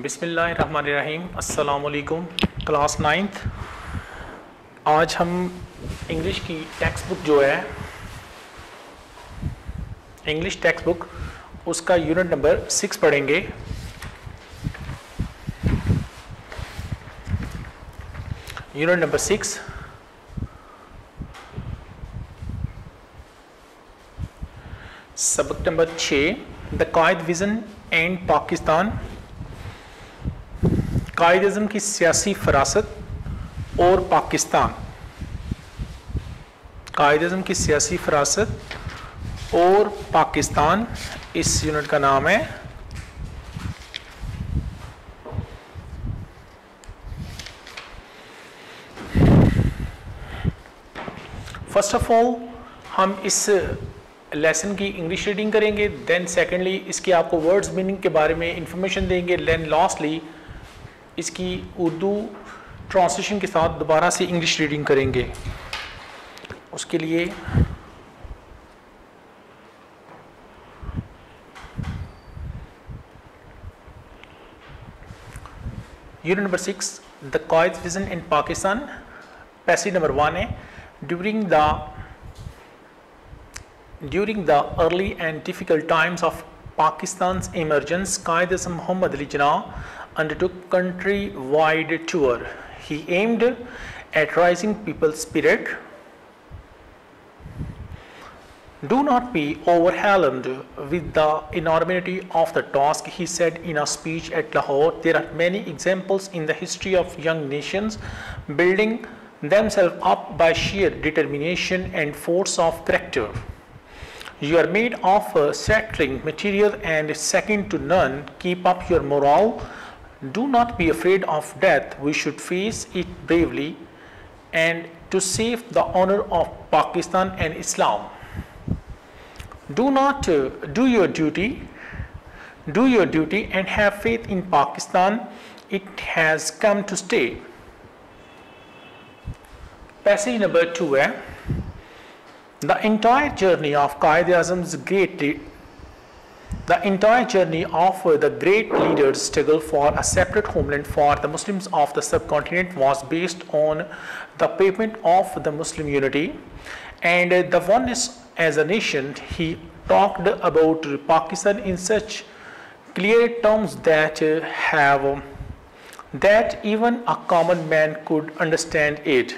बिस्मिल्लाहिर्रहमानिर्रहीम। अस्सलामुअलैकुम। Class 9th। आज हम इंग्लिश की टेक्स्ट बुक जो है, इंग्लिश टेक्स्ट बुक, उसका यूनिट नंबर 6 पढ़ेंगे। यूनिट नंबर 6, सबक number 6, the Quaid vision and Pakistan. Quaid-e-Azam की सियासी फरासत और पाकिस्तान। कायद-ए-आज़म की सियासी फरासत और पाकिस्तान, इस यूनिट का नाम है। फर्स्ट ऑफ ऑल हम इस लेसन की इंग्लिश रीडिंग करेंगे, देन सेकेंडली इसके आपको वर्ड्स मीनिंग के बारे में इंफॉर्मेशन देंगे, देन लास्टली इसकी उर्दू ट्रांसलेशन के साथ दोबारा से इंग्लिश रीडिंग करेंगे। उसके लिए unit number 6, the Quaid vision in Pakistan. Passage number 1 है, During the early and difficult times of Pakistan's emergence, Quaid-e-Azam Muhammad Ali Jinnah undertook country-wide tour. He aimed at raising people's spirit. Do not be overwhelmed with the enormity of the task, he said in a speech at Lahore. There are many examples in the history of young nations building themselves up by sheer determination and force of character. You are made of settling material and second to none. Keep up your morale. Do not be afraid of death. We should face it bravely and to save the honor of Pakistan and Islam. Do not do your duty. Do your duty and have faith in Pakistan. It has come to stay. Passage number 2 है, The entire journey of Quaid-e-Azam's the great leader's struggle for a separate homeland for the Muslims of the subcontinent was based on the pavement of the Muslim unity and the oneness as a nation. He talked about Pakistan in such clear terms that even a common man could understand it.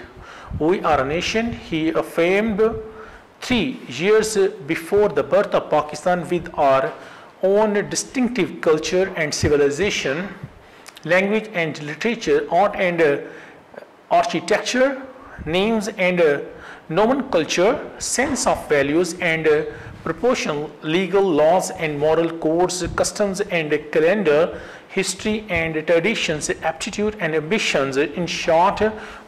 We are a nation, he affirmed, 3 years before the birth of Pakistan, with our own distinctive culture and civilization, language and literature, art and architecture, names and nomenclature, sense of values and proportional legal laws and moral codes, customs and calendar, history and traditions, aptitude and ambitions. In short,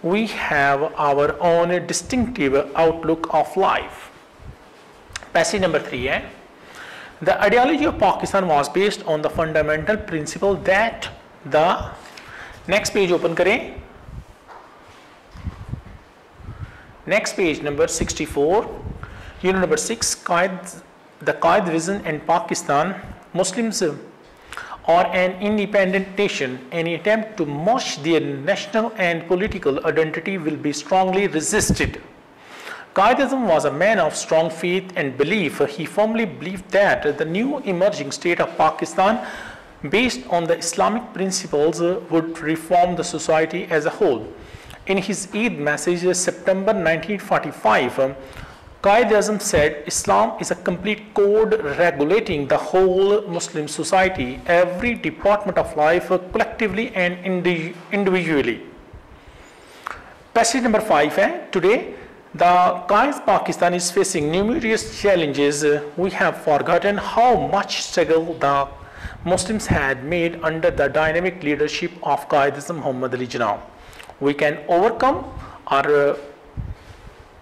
we have our own distinctive outlook of life. Passage number 3 है, The ideology of Pakistan was based on the fundamental principle that the next page open करें, next page number 64, unit number 6, the Qaid vision in Pakistan. Muslims or an independent nation, any attempt to merge their national and political identity will be strongly resisted. Quaid-e-Azam was a man of strong faith and belief. He firmly believed that the new emerging state of Pakistan, based on the Islamic principles, would reform the society as a whole. In his Eid message, September 1945, Quaid-e-Azam said, Islam is a complete code regulating the whole Muslim society, every department of life, collectively and individually. Passage number 5 है, Today, the Qaid Pakistan is facing numerous challenges. We have forgotten how much struggle the Muslims had made under the dynamic leadership of Quaid-e-Azam Muhammad Ali Jinnah. We can overcome our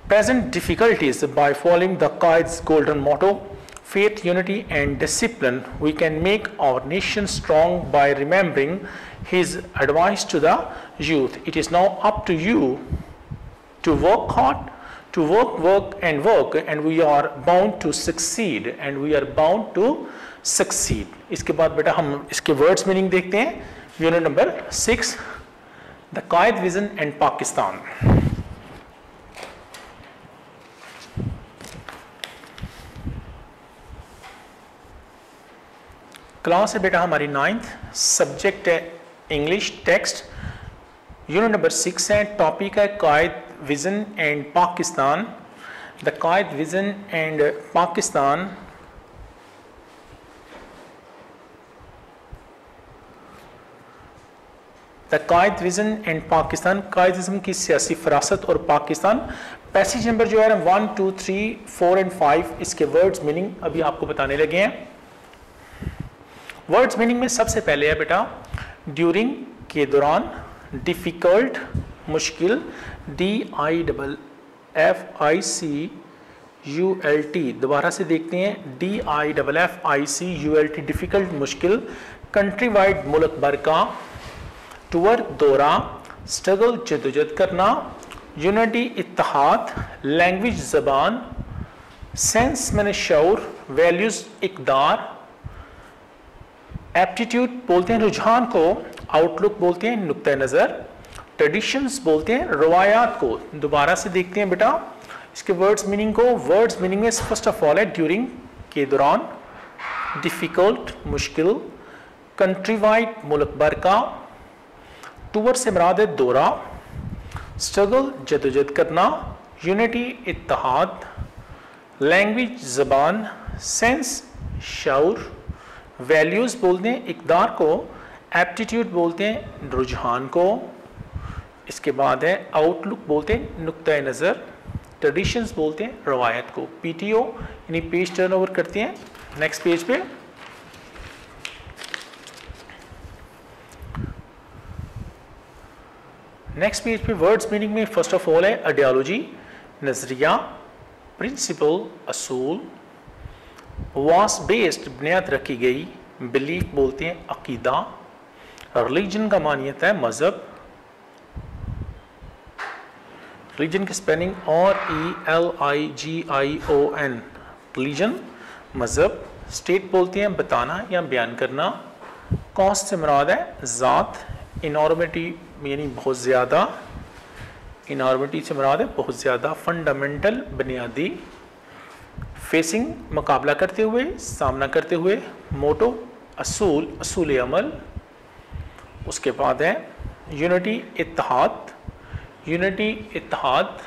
present difficulties by following the Qaid's golden motto, faith, unity and discipline. We can make our nation strong by remembering his advice to the youth. It is now up to you to work hard, to work, and we are bound to succeed, इसके बाद बेटा हम इसके words meaning देखते हैं। Unit number 6, the Qaid Vision and Pakistan. Class है बेटा हमारी 9th, सब्जेक्ट है इंग्लिश टेक्स्ट, यूनिट नंबर 6 है, टॉपिक है Quaid vision and Pakistan. The Quaid vision and Pakistan the Quaid vision and Pakistan, कायदिज़्म की सियासी फरासत और पाकिस्तान। पैसेज नंबर जो है 1, 2, 3, 4 एंड 5, इसके वर्ड्स मीनिंग अभी आपको बताने लगे हैं। वर्ड्स मीनिंग में सबसे पहले है बेटा ड्यूरिंग के दौरान, डिफ़िकल्ट मुश्किल, DIFFICULT, दोबारा से देखते हैं DIFFICULT, डिफ़िकल्ट मुश्किल, कंट्री वाइड मुल्क भर का, टूर दौरा, स्ट्रगल जदोजहद करना, यूनिटी इत्तेहाद, लैंग्वेज ज़बान, सेंस मैंने शऊर, वैल्यूज़ इक़दार, एप्टीट्यूड बोलते हैं रुझान को, आउटलुक बोलते हैं नुक्ता नज़र, ट्रेडिशंस बोलते हैं रवायात को। दोबारा से देखते हैं बेटा इसके वर्ड्स मीनिंग को। वर्ड्स मीनिंग में फर्स्ट ऑफ ऑल है ड्यूरिंग के दौरान, डिफ़िकल्ट मुश्किल, कंट्री वाइड मुल्क भर का, टूर से मुराद है दौरा, स्ट्रगल जदोजहद करना, यूनिटी इत्तेहाद, लैंग्वेज ज़बान, सेंस शऊर, वैल्यूज़ बोलते हैं इक़दार को, एप्टीट्यूड बोलते हैं रुझान को, इसके बाद है आउटलुक बोलते हैं नुक्ता नज़र, ट्रेडिशंस बोलते हैं रवायत को। PTO यानी पेज टर्नओवर करते हैं नेक्स्ट पेज पे। नेक्स्ट पेज पे वर्ड्स मीनिंग में फर्स्ट ऑफ ऑल है आइडियोलॉजी, नज़रिया, प्रिंसिपल, असूल, वास बेस्ड बुनियाद रखी गई, बिलीफ बोलते हैं अकीदा, रिलीजन का मानियत है मज़हब, रिलीजन की स्पेलिंग RELIGION, रिलीजन मज़हब, स्टेट बोलते हैं बताना या बयान करना, कॉस्ट से मुराद है ज़ात, इनॉर्मिटी यानी बहुत ज़्यादा, इनॉर्मिटी से मुराद है बहुत ज़्यादा, फंडामेंटल बुनियादी, फेसिंग मुकाबला करते हुए, सामना करते हुए, मोटो असूल, असूल अमल, उसके बाद है यूनिटी इत्तेहाद, यूनिटी इत्तेहाद,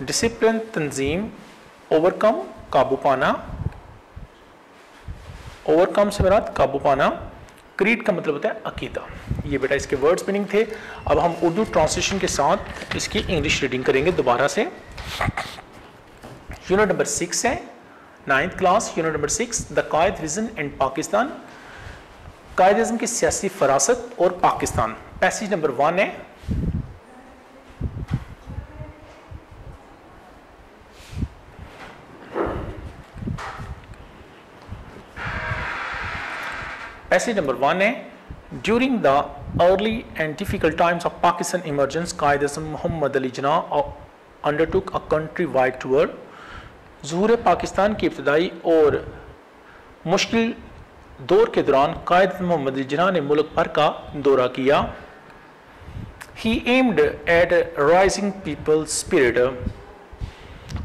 डिसिप्लिन तंजीम, ओवरकम काबू पाना, ओवरकम से मुराद काबू पाना, क्रीड का मतलब होता है अकीदा। ये बेटा इसके वर्ड्स मीनिंग थे। अब हम उर्दू ट्रांसलेशन के साथ इसकी इंग्लिश रीडिंग करेंगे दोबारा से। यूनिट नंबर 6 है 9th class, unit number 6, the Quaid vision and Pakistan, कायदिज़्म की सियासी फरासत और पाकिस्तान। पैसेज नंबर 1 है पैसेज नंबर 1 है during the early and difficult times of Pakistan emergence, Quaid-e-Azam Mohammad Ali Jinnah undertook a country wide tour. ज़हूर पाकिस्तान की इब्तदाई और मुश्किल दौर के दौरान कायद मोहम्मद अली जिन्नाह ने मुल्क भर का दौरा किया। He aimed at rising people spirit,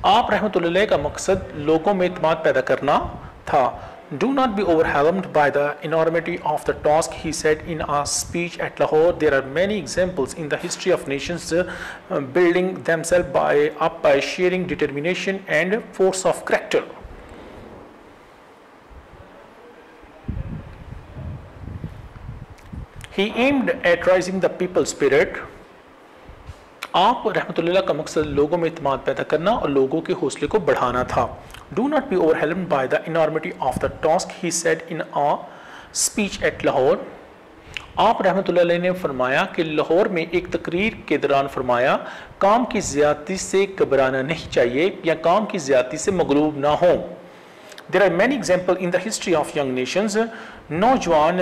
आप रहमतुल्लाह अलैह का मकसद लोगों में इत्मीनान पैदा करना था। Do not be overwhelmed by the enormity of the task, he said in a speech at Lahore. There are many examples in the history of nations building themselves up by sharing determination and force of character. He aimed at raising the people's spirit. आप रहमतुल्लाह का मकसद लोगों में इत्मीनान पैदा करना और लोगों के हौसले को बढ़ाना था। Do not be overwhelmed by the enormity of the task, he said in a speech at Lahore. आप रहमतुल्लाह अलैह ने फरमाया कि लाहौर में एक तकरीर के दौरान फरमाया, काम की ज़्यादती से घबराना नहीं चाहिए या काम की ज़्यादती से मगलूब ना हो। There are many examples in the history of young nations. नौजवान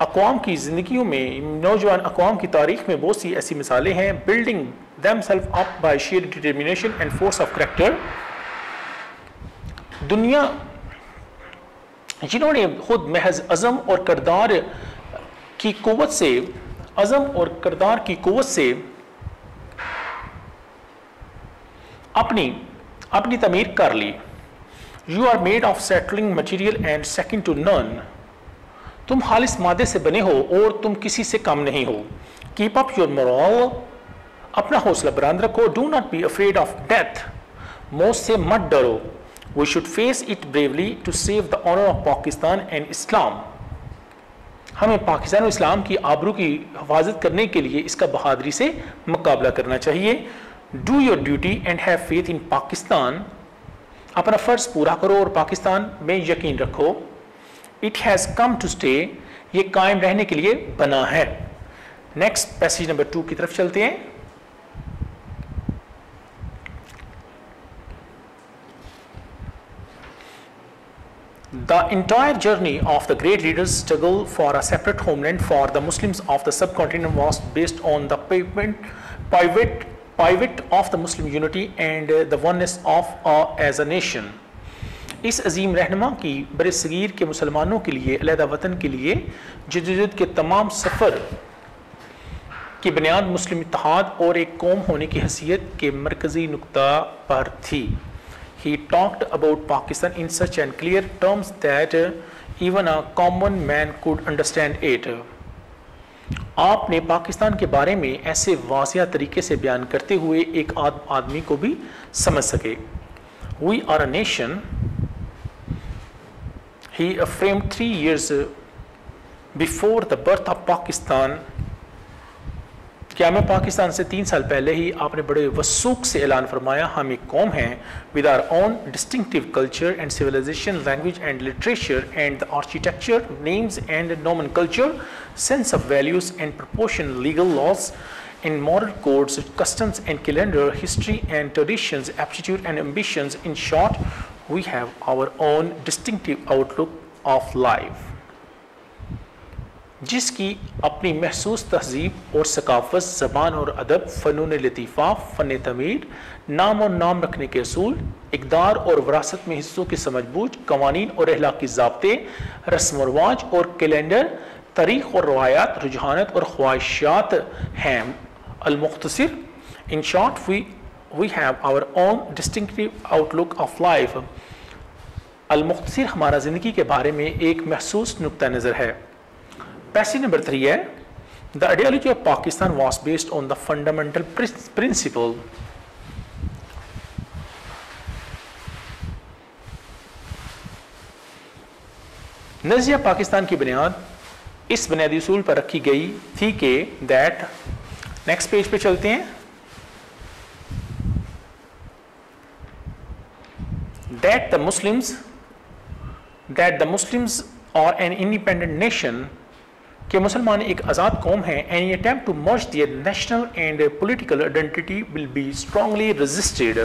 अक़वाम की ज़िंदगियों में, नौजवान अक़वाम की तारीख़ में बहुत सी ऐसी मिसालें हैं। Building themselves up by sheer determination and force of character, दुनिया जिन्होंने खुद महज अज़म और किरदार की कुव्वत से, अज़म और किरदार की कुव्वत से अपनी तमीर कर ली। You are made of sterling material and second to none. तुम खालिस मादे से बने हो और तुम किसी से कम नहीं हो। कीप अप योर मोरल, अपना हौसला बुलंद रखो। Do not be afraid of death, मौत से मत डरो। We should face it bravely to save the honour of Pakistan and Islam. हमें पाकिस्तान और इस्लाम की आबरू की हिफाजत करने के लिए इसका बहादुरी से मुकाबला करना चाहिए। Do your duty and have faith in Pakistan. अपना फ़र्ज पूरा करो और पाकिस्तान में यकीन रखो। It has come to stay, ये कायम रहने के लिए बना है। नेक्स्ट पैसेज नंबर 2 की तरफ चलते हैं। The entire journey of the great leaders' struggle for a separate homeland for the Muslims of the subcontinent was based on the pivot of the Muslim unity and the oneness of as a nation. इस अजीम रहनुमा की बरसगीर के मुसलमानों के लिए अलहदा वतन के लिए जदोजहद के तमाम सफ़र की बुनियाद मुस्लिम इत्तेहाद और एक कौम होने की हैसियत के मरकज़ी नुक्ता पर थी। He talked about Pakistan in such and clear terms that even a common man could understand it. आपने पाकिस्तान के बारे में ऐसे वाज़िया तरीके से बयान करते हुए एक आदमी को भी समझ सके। We are a nation, he affirmed 3 years before the birth of Pakistan. क्या मैं पाकिस्तान से 3 साल पहले ही आपने बड़े वसूख से ऐलान फरमाया, हम एक कौम हैं with our own distinctive culture and civilisation, language and literature and the architecture, names and nomenclature, sense of values and proportion, legal laws in moral codes, customs and calendar, history and traditions, aptitude and ambitions. In short, we have our own distinctive outlook of life. जिसकी अपनी महसूस तहजीब और सकाफत, ज़बान और अदब, फ़नून लतीफ़ा, फ़न तमीर, नाम और नाम रखने के असूल, इक़दार और विरासत में हिस्सों की समझबूझ, कवानीन और अखलाकी ज़ाब्ते, रस्म व रिवाज और कैलेंडर, तारीख़ और रवायात, रुझानत और ख्वाहिशात हैं। अल-मुख्तसर, in short we have our own distinctive outlook of life. अल-मुख्तसर हमारा ज़िंदगी के बारे में एक महसूस नुक्ता नज़र है। पैसेज नंबर 3 है, the ideology of Pakistan was based on the fundamental principle. नज़रिया पाकिस्तान की बुनियाद इस बुनियादी उसूल पर रखी गई थी कि दैट, नेक्स्ट पेज पे चलते हैं, दैट द मुस्लिम्स और एन इंडिपेंडेंट नेशन, कि मुसलमान एक आज़ाद कौम है, any attempt to merge their national and political identity will be strongly resisted.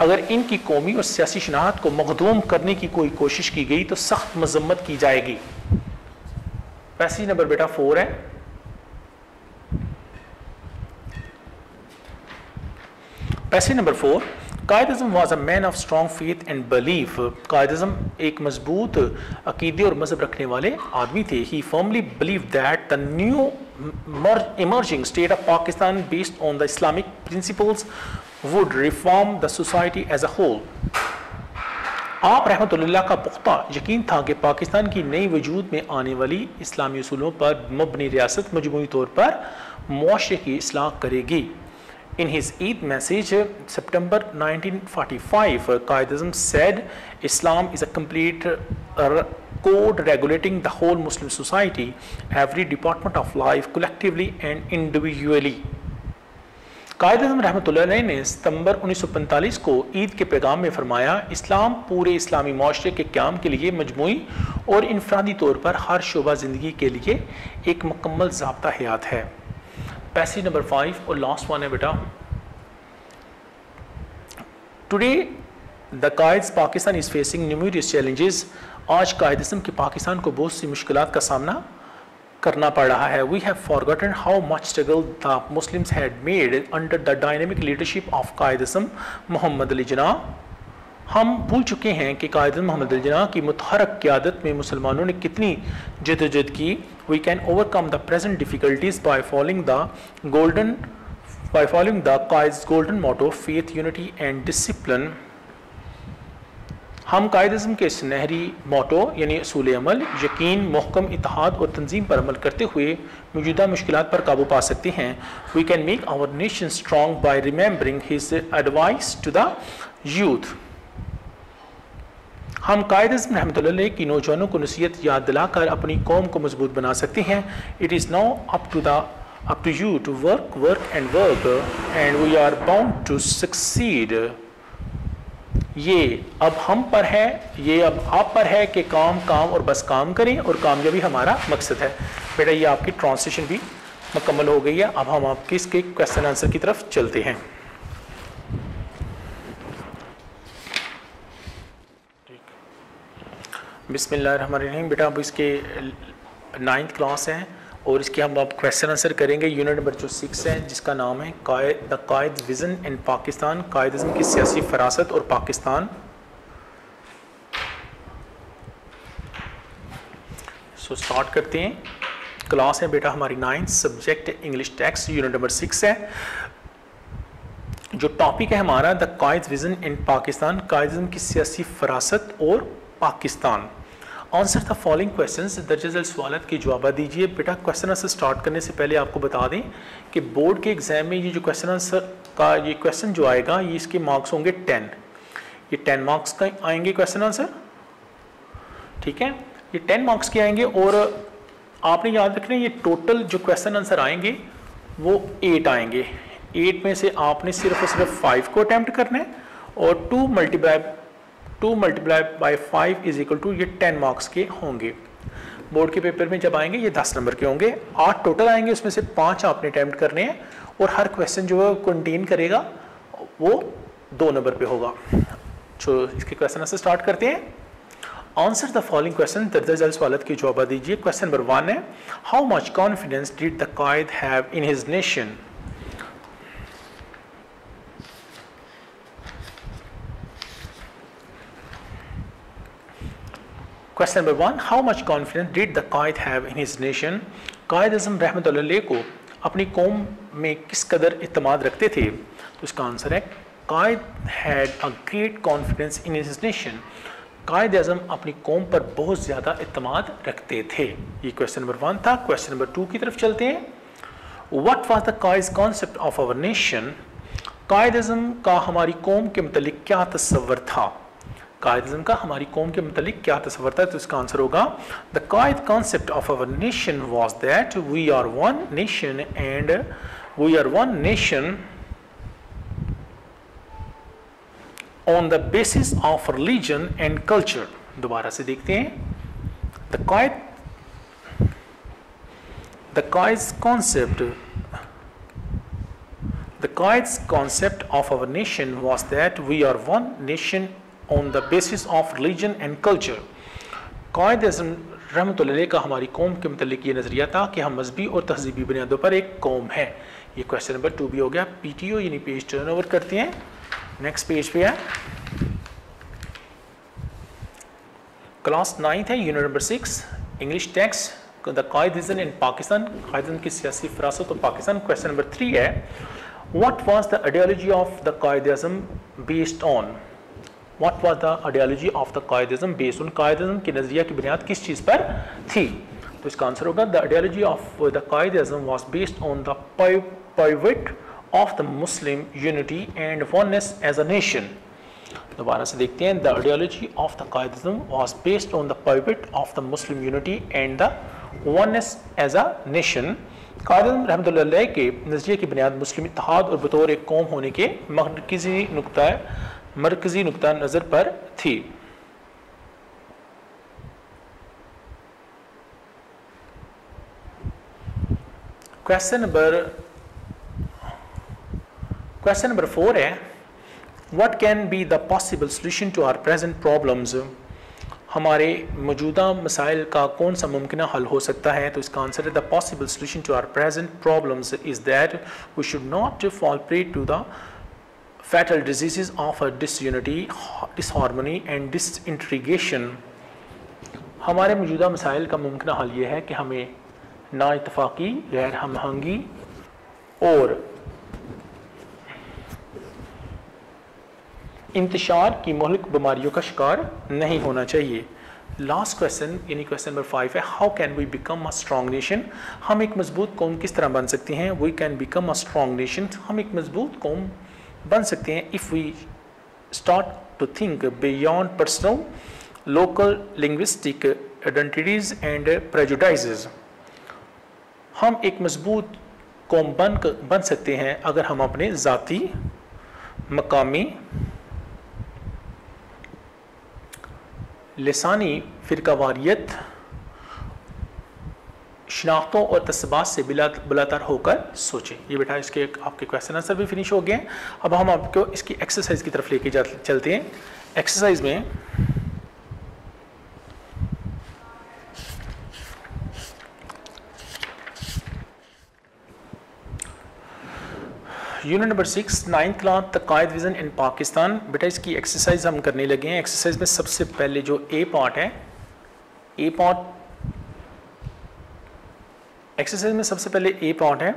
अगर इनकी कौमी और सियासी शनाख्त को मखदूम करने की कोई कोशिश की गई तो सख्त मजम्मत की जाएगी। पैसेज नंबर बेटा 4 है, passage number 4, Quaid-e-Azam was a man of strong faith and belief. Quaid-e-Azam एक मजबूत अकीदे और मज़हब रखने वाले आदमी थे। He firmly believed that the new emerging state of Pakistan based on the Islamic principles would reform the society as a whole. आप रहमतुल्लाह का पुख्ता यकीन था कि पाकिस्तान की नई वजूद में आने वाली इस्लामी उसूलों पर मबनी रियासत मजमूई तौर पर मुआशरे की इस्लाह करेगी। In his Eid message, September 1945, Qaid-e-Azam said, Islam is a complete code regulating the whole Muslim society, every department of life, collectively and individually. Quaid-e-Azam रहमतुल्लाह अलैह ने सितंबर 1945 को ईद के पैगाम में फरमाया, इस्लाम पूरे इस्लामी माशरे के क़याम के लिए मजमूई और इनफरादी तौर पर हर शोबा ज़िंदगी के लिए एक मुकम्मल ज़ाब्ता हयात है। पैसेज नंबर 5 और लास्ट वन है बेटा, today the Quaid Pakistan is facing numerous challenges. आज कायद-ए-आज़म के पाकिस्तान को बहुत सी मुश्किलात का सामना करना पड़ रहा है। We have forgotten how much struggle the Muslims had made under the dynamic leadership of Quaid-e-Azam Mohammad Ali Jinnah. हम भूल चुके हैं कि कायद मोहम्मद अल-जिन्ना की मुतहरक क़यादत में मुसलमानों ने कितनी जदोजहद की। We can overcome the present difficulties by following the Quaid's golden motto faith unity and discipline. हम कायद-ए-आज़म के सुनहरी मोटो यानी असूल अमल, यकीन, महकम इत्तेहाद और तंजीम पर अमल करते हुए मौजूदा मुश्किलात पर काबू पा सकते हैं। We can make our nation strong by remembering his advice to the youth. हम कायद-ए-आज़म रहमतुल्लाह अलैह की नौजवानों को नसीहत याद दिलाकर अपनी कौम को मजबूत बना सकते हैं। It is now up to you to work and we are bound to succeed। ये अब हम पर है, ये अब आप पर है कि काम और बस काम करें और कामयाबी हमारा मकसद है। बेटा ये आपकी ट्रांसलेशन भी मुकम्मल हो गई है। अब हम आपके इसके क्वेश्चन आंसर की तरफ चलते हैं। बिस्मिल्लाहिर्रहमानिर्रहीम। बेटा अब इसके 9th क्लास है और इसके हम अब क्वेश्चन आंसर करेंगे। यूनिट नंबर जो 6 है जिसका नाम है the Quaid vision in Pakistan, Quaid-e-Azam की सियासी फरासत और पाकिस्तान। स्टार्ट करते हैं। क्लास है बेटा हमारी 9th, subject English text, unit number 6 है। जो टॉपिक है हमारा the Quaid vision in Pakistan, Quaid-e-Azam की सियासी फरासत और Pakistan. Answer the following questions, दर्ज झेल सवालात के जवाब दीजिए। बेटा क्वेश्चन आंसर स्टार्ट करने से पहले आपको बता दें कि बोर्ड के एग्जाम में ये जो क्वेश्चन आंसर का ये क्वेश्चन जो आएगा ये इसके मार्क्स होंगे 10। ये 10 मार्क्स का आएंगे क्वेश्चन आंसर, ठीक है। ये 10 मार्क्स के आएंगे और आपने याद रखना ये टोटल जो क्वेश्चन आंसर आएंगे वो 8 आएंगे। 8 में से आपने सिर्फ और सिर्फ 5 को अटैम्प्ट करना है और 2 multiply by 5 is equal to ये 10 मार्क्स के होंगे। बोर्ड के पेपर में जब आएंगे ये 10 नंबर के होंगे। 8 टोटल आएंगे, उसमें से 5 आपने अटैम्प्ट करने हैं और हर क्वेश्चन जो है कंटेन करेगा वो 2 नंबर पे होगा। जो इसके क्वेश्चन आंसर स्टार्ट करते हैं। आंसर द फॉलोइंग क्वेश्चन, दर्ज झेल सवालात के जवाब दीजिए। क्वेश्चन नंबर 1 है how much confidence did the Quaid have in his nation. Question number 1, how much confidence did the Quaid have in his nation. Quaid-e-Azam रहमतुल्लाह अलैह को अपनी कौम में किस कदर इत्मीनान रखते थे। तो इसका आंसर है Quaid had a great confidence in his nation. Quaid-e-Azam अपनी कौम पर बहुत ज़्यादा इत्मीनान रखते थे। ये क्वेश्चन नंबर 1 था। क्वेश्चन नंबर 2 की तरफ चलते हैं। What was the Quaid concept of our nation. Quaid-e-Azam का हमारी कौम के मतलब क्या तस्वर था। कायद-ए-आज़म का हमारी कौम के मतलब क्या तस्वर था। तो इसका आंसर होगा the Quaid concept of our nation was that we are one nation and we are one nation on the basis of religion and culture. दोबारा से देखते हैं। The Quaid concept of our nation was that we are one nation on the basis of religion and culture। Quaid-e-Azam रहमतुल्लाह अलैह का हमारी कौम के मतलब ये नज़रिया था कि हम मजहबी और तहजीबी बुनियादों पर एक कौम है। ये क्वेश्चन नंबर 2 भी हो गया। PTO यानी पेज टर्नओवर करते हैं। नेक्स्ट पेज पे है क्लास 9th है, unit number 6, English text the Quaid vision in Pakistan, Quaid-e-Azam की सियासी फरासत और पाकिस्तान। क्वेश्चन नंबर 3 है what was the ideology of the Quaid-e-Azam based on. What was the ideology of the Quaid-e-Azam based on। Quaid-e-Azam की नज़रिया की बुनियाद किस चीज़ पर थी। तो इसका आंसर होगा the ideology of the Quaid-e-Azam was based on the pivot of the Muslim unity and oneness as a nation। दोबारा से देखते हैं। The ideology of the Quaid-e-Azam was based on the pivot of the Muslim unity and the oneness as a nation। Quaid-e-Azam रहमतुल्लाह अलैह के नज़रिए की बुनियाद मुस्लिम इत्तेहाद और बतौर एक कौम होने के मरकजी नुक्ता नज़र पर थी। क्वेश्चन नंबर 4 है what can be the possible solution to our present problems. हमारे मौजूदा मसाइल का कौन सा मुमकिन हल हो सकता है। तो इसका आंसर है the possible solution to our present problems is that we should not fall prey to the fatal diseases of a disunity, disharmony and disintegration। हमारे मौजूदा मसाइल का मुमकिन हल ये है कि हमें ना इत्तफाकी, गैर हमहंगी और इंतशार की मुहलिक बीमारियों का शिकार नहीं होना चाहिए। लास्ट क्वेश्चन यानी क्वेश्चन नंबर 5 है, how can we become a strong nation. हम एक मजबूत कौम किस तरह बन सकते हैं। We can become a strong nation, हम एक मजबूत कौम बन सकते हैं if we start to think beyond personal local linguistic identities and prejudices. हम एक मजबूत कौम बन सकते हैं अगर हम अपने ज़ाती, मकामी, लिसानी फ़िरकावारियत, शनाख्तों और तस्बात से बिलातर होकर सोचें। ये बेटा इसके आपके क्वेश्चन आंसर भी फिनिश हो गए हैं। अब हम आपको इसकी एक्सरसाइज की तरफ लेके चलते हैं। एक्सरसाइज में यूनिट नंबर 6 9th क्लास तकायद विज़न इन पाकिस्तान। बेटा इसकी एक्सरसाइज हम करने लगे हैं। एक्सरसाइज में सबसे पहले जो ए पार्ट है, ए पार्ट एक्सरसाइज में सबसे पहले ए पार्ट है,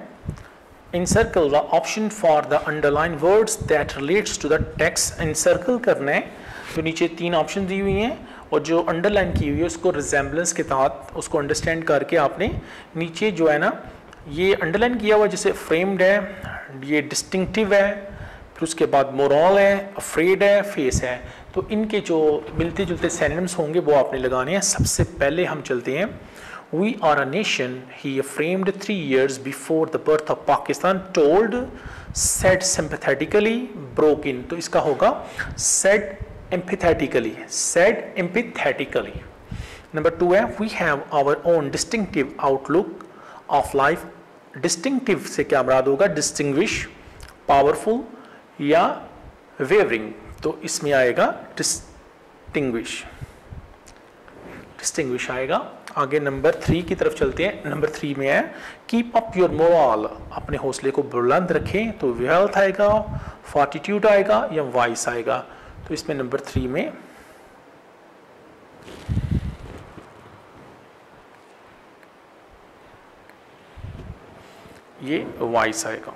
encircle the option for the underline words that relates to the text. Encircle करना है, जो नीचे 3 ऑप्शन दी हुई हैं और जो अंडरलाइन की हुई है उसको रिजेम्बलेंस के तहत उसको अंडरस्टैंड करके आपने नीचे जो है ना ये अंडरलाइन किया हुआ, जैसे फ्रेम्ड है, ये डिस्टिंक्टिव है, फिर उसके बाद मोरल है, अफ्रेड है, फेस है। तो इनके जो मिलते जुलते सिनोनिम्स होंगे वो आपने लगाने हैं। सबसे पहले हम चलते हैं, we are a nation he framed 3 years before the birth of Pakistan, told, said, sympathetically, broke in. तो इसका होगा said empathetically, said empathetically. Number 2 है, we have our own distinctive outlook of life. Distinctive से क्या मुराद होगा, डिस्टिंग्विश, पावरफुल या wavering. तो इसमें आएगा डिस्टिंग्विश, डिस्टिंग्विश आएगा। आगे नंबर 3 की तरफ चलते हैं। नंबर 3 में है, कीप अप योर मोरल, अपने हौसले को बुलंद रखें। तो वेल्थ आएगा, फॉर्टिट्यूड आएगा या वाइस आएगा। तो इसमें नंबर 3 में ये वाइस आएगा।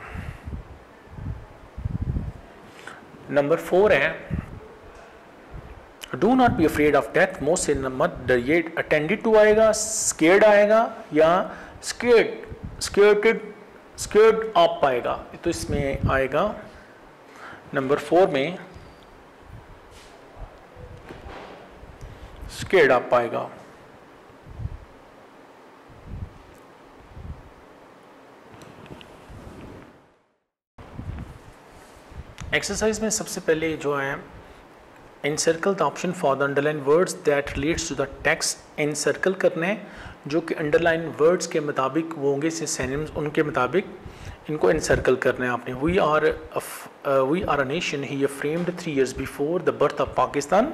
नंबर 4 है, do not be afraid of death, मौत से मत डरिए। अटेंडेड टू आएगा, स्केर्ड आएगा या स्केर्ड अप आएगा। तो इसमें आएगा नंबर 4 में स्केर्ड अप आएगा। एक्सरसाइज में सबसे पहले जो है, encircle the option for the underline words that relates to the text. Encircle करने हैं जो कि अंडरलाइन वर्ड्स के मुताबिक वो होंगे, सिनोनिम्स उनके मुताबिक इनको इनसर्कल करना है आपने। We are a nation he framed 3 years before the birth of Pakistan.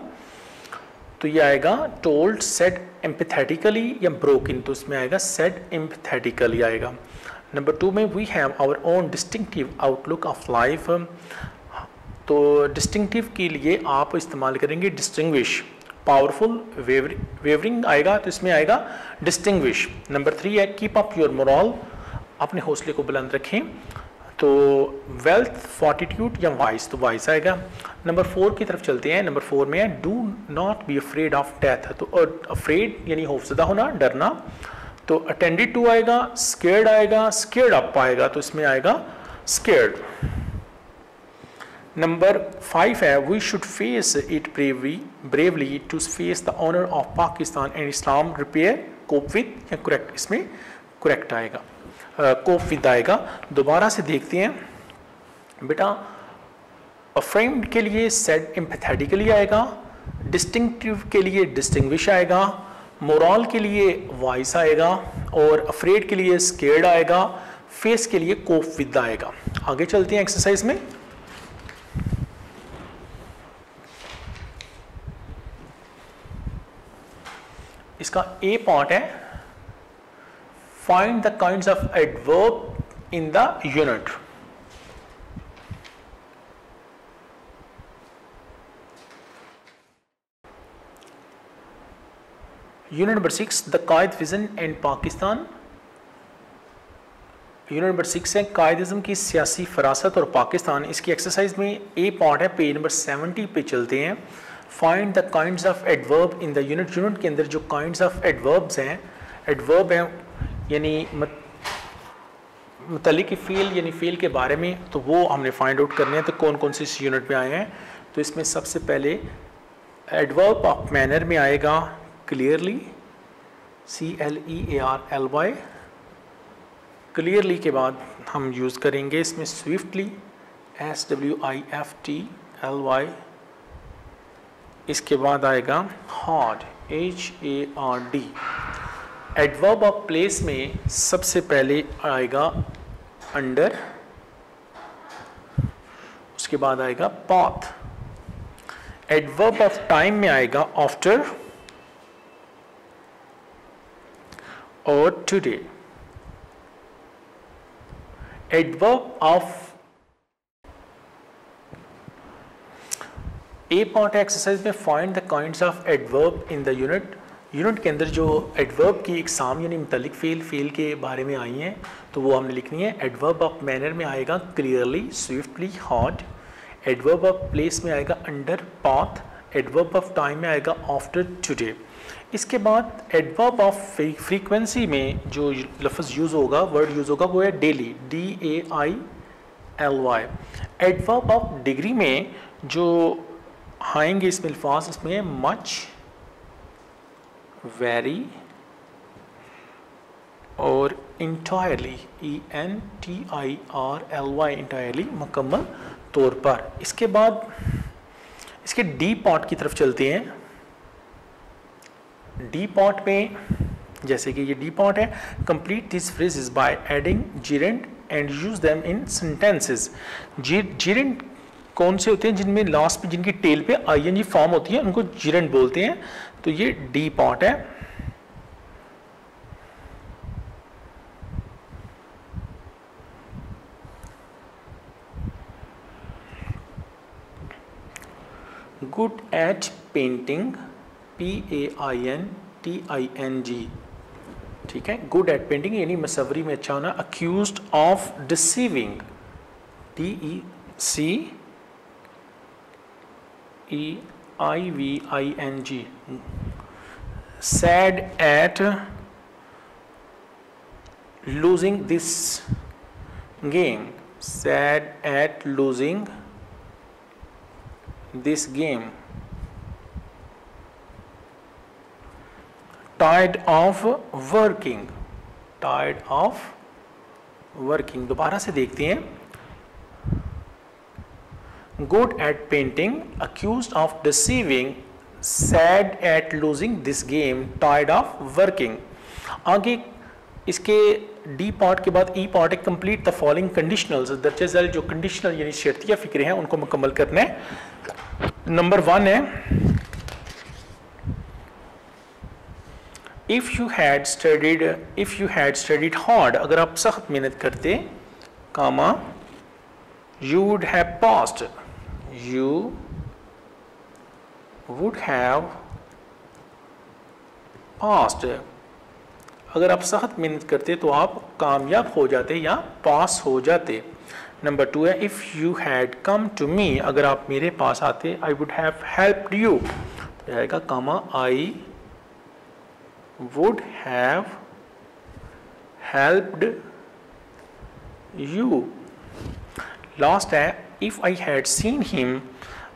तो ये आएगा टोल्ड, सेड एम्पैथेटिकली या ब्रोकन। तो इसमें आएगा सेड एम्पैथेटिकली आएगा। नंबर 2 में, we have our own distinctive outlook of life. तो डिस्टिंक्टिव के लिए आप इस्तेमाल करेंगे डिस्टिंग्विश, पावरफुल, वेवरिंग आएगा। तो इसमें आएगा डिस्टिंग्विश। नंबर 3 है, कीप अप योर मोरल, अपने हौसले को बुलंद रखें। तो वेल्थ, फॉर्टिट्यूड या वाइस, तो वाइस आएगा। नंबर 4 की तरफ चलते हैं। नंबर 4 में है, do not be afraid of death. तो अफ्रेड यानी खौफजदा होना, डरना। तो अटेंडेड टू आएगा, स्केर्ड आएगा, स्केर्ड अप आएगा। तो इसमें आएगा स्केर्ड। नंबर 5 है, we should face it bravely to face the honour of Pakistan and Islam, repair, cope with या करेक्ट। इसमें करेक्ट आएगा, कोप विद आएगा। दोबारा से देखते हैं बेटा, अफ्रेम्ड के लिए सेड एम्पैथेटिकली आएगा, डिस्टिंक्टिव के लिए डिस्टिंग्विश आएगा, मोरल के लिए वाइस आएगा और अफ्रेड के लिए स्केर्ड आएगा, फेस के लिए कोप विद आएगा। आगे चलते हैं एक्सरसाइज में। इसका ए पार्ट है, find the kinds of adverb in the unit. Unit number 6 the Quaid vision and Pakistan. Unit number 6 है कायद-ए-आज़म की सियासी फरासत और पाकिस्तान। इसकी एक्सरसाइज में ए पार्ट है, पेज नंबर 70 पे चलते हैं। Find the kinds of adverb in the unit. Unit के अंदर जो काइंड्स ऑफ एडवर्ब्स हैं, एडवर्ब हैं यानी मुतल्लिक़ फ़ील यानी फ़ील के बारे में, तो वो हमने फाइंड आउट करने हैं। तो कौन कौन से इस यूनिट में आए हैं, तो इसमें सबसे पहले एडवर्ब ऑफ मैनर में आएगा क्लियरली, CLEARLY। क्लियरली के बाद हम यूज़ करेंगे इसमें स्विफ्टली, SWIFTLY। इसके बाद आएगा hard, HARD। Adverb of place में सबसे पहले आएगा अंडर, उसके बाद आएगा पाथ। एडवर्ब ऑफ टाइम में आएगा आफ्टर और today. Adverb of A part exercise में find the kinds of adverb in the unit. Unit के अंदर जो एडवर्ब की इकसाम यानी मुतल्लिक़ फ़ील के बारे में आई हैं, तो वो हमने लिखनी है। एडवर्ब ऑफ मैनर में आएगा clearly, swiftly, hard. Adverb of place में आएगा under, path. Adverb of time में आएगा आफ्टर, टुडे। इसके बाद एडवर्ब ऑफ फ्रीक्वेंसी में जो लफ्ज़ यूज़ होगा, वर्ड यूज़ होगा, वो है daily, DAILY। Adverb of degree में जो आएंगे इसमें अल्फाज, इसमें मच, वेरी और इंटायरली, ENTIRLY, इंटायरली, मुकम्मल तौर पर। इसके बाद इसके डी पार्ट की तरफ चलते हैं। डी पार्ट में जैसे कि ये डी पार्ट है, complete this phrases by adding gerund and use them in sentences. Gerund कौन से होते हैं, जिनमें लास्ट पे, जिनकी टेल पे ING फॉर्म होती है, उनको जिरेंट बोलते हैं। तो ये डी पार्ट है। गुड एट पेंटिंग, PAINTING, ठीक है। गुड एट पेंटिंग यानी मसवरी में अच्छा होना। Accused of deceiving, DECEIVING। Sad at losing this game, sad at losing this game। tired of working, tired of working। दोबारा से देखते हैं। good at painting, accused of deceiving, sad at losing this game, tired of working। आगे इसके D part के बाद ई part है, complete the following conditionals. दर्जे झेल जो कंडीशनल यानी शर्तिया फिक्रे हैं, उनको मुकम्मल करना है। नंबर 1 है, if you had studied hard, अगर आप सख्त मेहनत करते, comma, you would have passed, you would have passed. अगर आप सख्त मेहनत करते तो आप कामयाब हो जाते या पास हो जाते। नंबर 2 है, if you had come to me, अगर आप मेरे पास आते, I would have helped you, तो आएगा comma, I would have helped you. Last है, if I had seen him,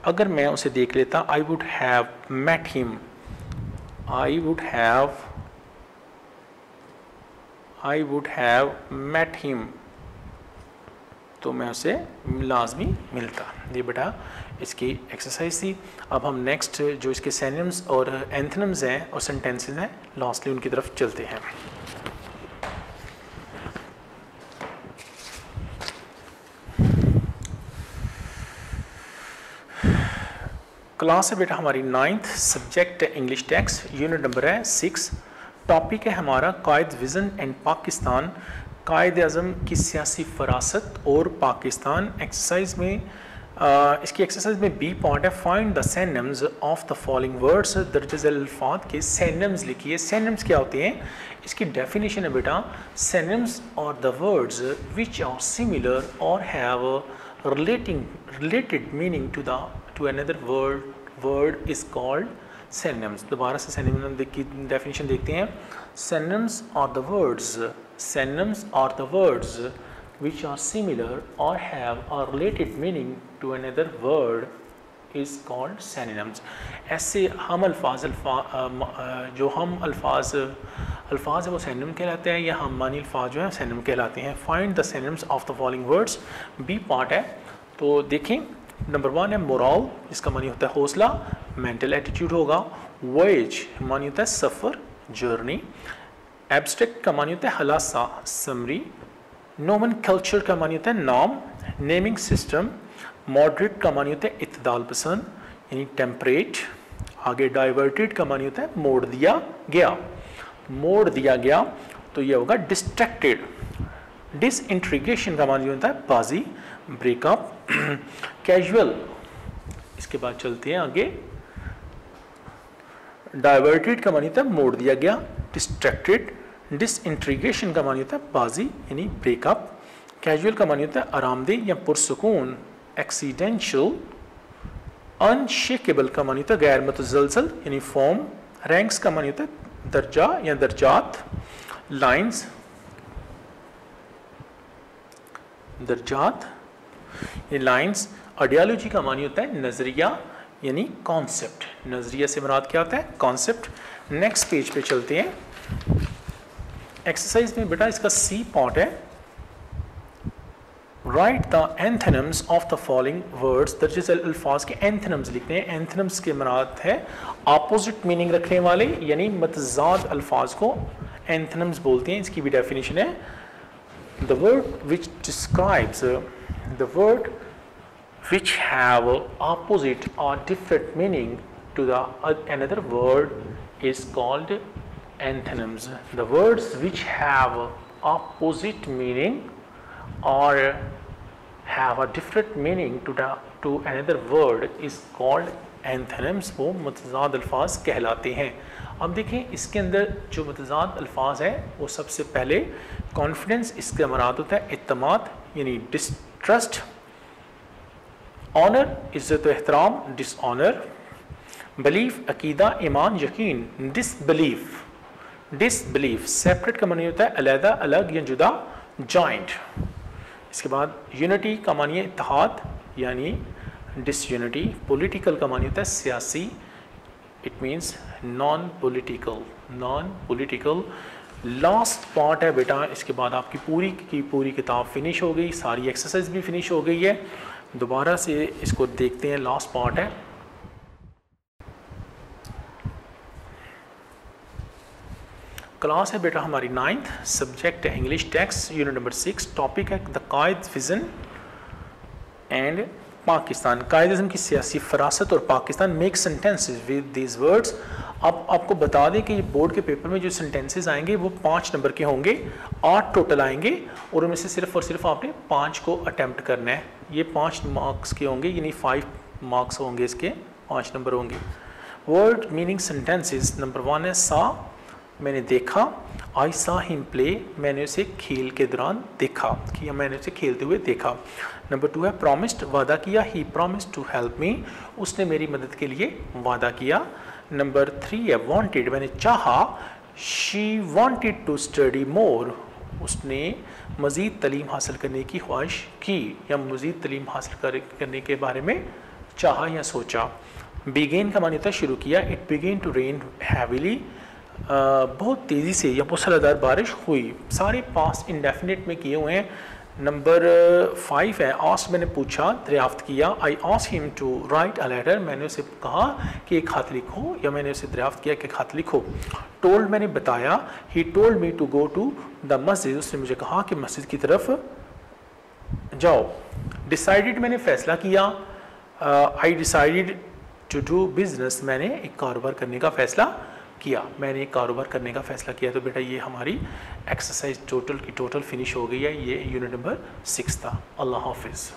अगर मैं उसे देख लेता, I would have met him, I would have met him, तो मैं उसे लाजमी मिलता। ये बेटा इसकी एक्सरसाइज थी। अब हम नेक्स्ट जो इसके सिनोनिम्स और एंथोनिम्स हैं और सेंटेंसेस हैं, लास्टली उनकी तरफ चलते हैं। क्लास है बेटा हमारी 9th, सब्जेक्ट है इंग्लिश टेक्स्ट, यूनिट नंबर है 6। टॉपिक है हमारा कायद विज़न एंड पाकिस्तान, कायद-ए-आज़म की सियासी फरासत और पाकिस्तान। एक्सरसाइज में इसकी एक्सरसाइज में बी पार्ट है, find the synonyms of the following words. दर्ज अल्फाज के सिनोनिम्स लिखिए। सिनोनिम्स क्या होते हैं, इसकी डेफिनेशन है बेटा, synonyms are the words which are similar or have related meaning to another word is called synonyms. दोबारा से सिनोनिम की डेफिनेशन देखते हैं। Synonyms are the words which are similar or have a related meaning to another word is called synonyms। ऐसे हम जो हम अल्फाज है वो सिनोनिम कहलाते हैं, या हम मानी अल्फाज जो हैं सिनोनिम कहलाते हैं। Find the synonyms of the following words, B part है। तो देखें, नंबर 1 है मोरल, इसका मानी होता है हौसला, मेंटल एटीट्यूड होगा। वॉयज मानी होता है सफ़र, जर्नी। एब्स्ट्रैक्ट का मानी होता है हलासा, समरी। नोमेनक्लेचर का मानी होता है नाम। Naming system. मॉडरेट का मानी होता है इत्तदाल पसंद यानी टेम्परेट। आगे डाइवर्टेड का मानी होता है मोड़ दिया गया, तो यह होगा डिस्ट्रैक्टेड। डिसइंटीग्रेशन का मानी होता है बाजी, ब्रेकअप। कैजुअल, इसके बाद चलते हैं आगे। डाइवर्टेड का मानी होता है मोड़ दिया गया, डिस्ट्रैक्टेड। डिसइंटीग्रेशन का मानी होता है बाजी यानी ब्रेकअप। कैजुअल का मानी होता है आरामदेह या पुरसुकून, एक्सीडेंशियल। अनशेकेबल का मानी होता है गैर मुतज़लज़ल यानी फॉर्म। रैंक्स का मानी होता है दर्जा या दर्जात। लाइंस, दर्जात ये लाइंस। आइडियोलॉजी का मानी होता है नज़रिया यानी कॉन्सेप्ट। नज़रिया से मुराद क्या होता है, कॉन्सेप्ट। नेक्स्ट पेज पे चलते हैं। एक्सरसाइज में बेटा इसका सी पार्ट है, write the antonyms of the following words. दर्ज अल्फाज के एंथोनिम्स लिखते हैं। एंथोनिम्स के मुराद है अपोजिट मीनिंग रखने वाले यानी मतजाद अल्फाज को एंथोनिम्स बोलते हैं। इसकी भी डेफिनेशन है, the word which describes the word which have opposite or different meaning to the another word is called antonyms। The words which have opposite meaning or have a different meaning to another word is called antonyms। वो मुतज़ाद अल्फाज कहलाते हैं। अब देखें, इसके अंदर जो मुतज़ाद अल्फाज है वो सबसे पहले कॉन्फिडेंस, इसका मुराद होता है इत्तमाद यानी डिस्ट्रस्ट। ऑनर, इज़्ज़त एहतराम, डिसऑनर। बिलीफ, अकीदा, ईमान, यकीन। डिसबिलीफ सेपरेट का मानी होता है अलग, अलग या जुदा, जॉइंट। इसके बाद यूनिटी का मानी है इत्तेहाद यानी डिसयूनिटी। पॉलिटिकल का मानी होता है सियासी, it means non political. Last part है बेटा, इसके बाद आपकी पूरी की पूरी किताब फिनिश हो गई, सारी एक्सरसाइज भी फिनिश हो गई है। दोबारा से इसको देखते हैं, लास्ट पार्ट है। क्लास है बेटा हमारी 9th, सब्जेक्ट है English text, unit number 6। Topic है द कायद-विज़न एंड पाकिस्तान। कायद-इज़्म की सियासी फरासत और Pakistan. Make sentences with these words. अब आपको बता दें कि बोर्ड के पेपर में जो सेंटेंसेस आएंगे वो 5 नंबर के होंगे, 8 टोटल आएंगे और उनमें से सिर्फ और सिर्फ आपने 5 को अटैम्प्ट करना है। ये 5 मार्क्स के होंगे यानी 5 मार्क्स होंगे, इसके 5 नंबर होंगे। Word meaning sentences. नंबर 1 है सा, मैंने देखा। आई सा हिम प्ले, मैंने उसे खेल के दौरान देखा कि मैंने उसे खेलते हुए देखा। नंबर 2 है प्रॉमिस्ड, वादा किया। He promised to help me, उसने मेरी मदद के लिए वादा किया। नंबर 3 है वांटेड, मैंने चाहा। She wanted to study more, उसने मज़ीद तलीम हासिल करने की ख्वाहिश की या मज़ीद तलीम हासिल करने के बारे में चाहा या सोचा। बिगेन का मानी होता है शुरू किया। It began to rain heavily, बहुत तेज़ी से या मूसलाधार बारिश हुई। सारे पास्ट इंडेफिनिट में किए हुए हैं। नंबर 5 है आस्क, मैंने पूछा, दरियाफ्त किया। I ask him to write a letter, मैंने उसे कहा कि एक खत लिखो या मैंने उसे दरियाफ्त किया कि खत लिखो। टोल्ड, मैंने बताया। He told me to go to the masjid, उसने मुझे कहा कि मस्जिद की तरफ जाओ। डिसाइडेड, मैंने फ़ैसला किया। I decided to do business, मैंने एक कारोबार करने का फ़ैसला किया। मैंने एक कारोबार करने का फ़ैसला किया। तो बेटा ये हमारी एक्सरसाइज टोटल की टोटल फिनिश हो गई है। ये यूनिट नंबर 6 था। अल्लाह हाफिज़।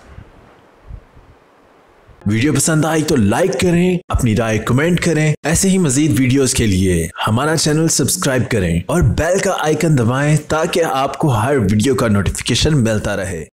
वीडियो पसंद आई तो लाइक करें, अपनी राय कमेंट करें। ऐसे ही मजीद वीडियोस के लिए हमारा चैनल सब्सक्राइब करें और बेल का आइकन दबाएं ताकि आपको हर वीडियो का नोटिफिकेशन मिलता रहे।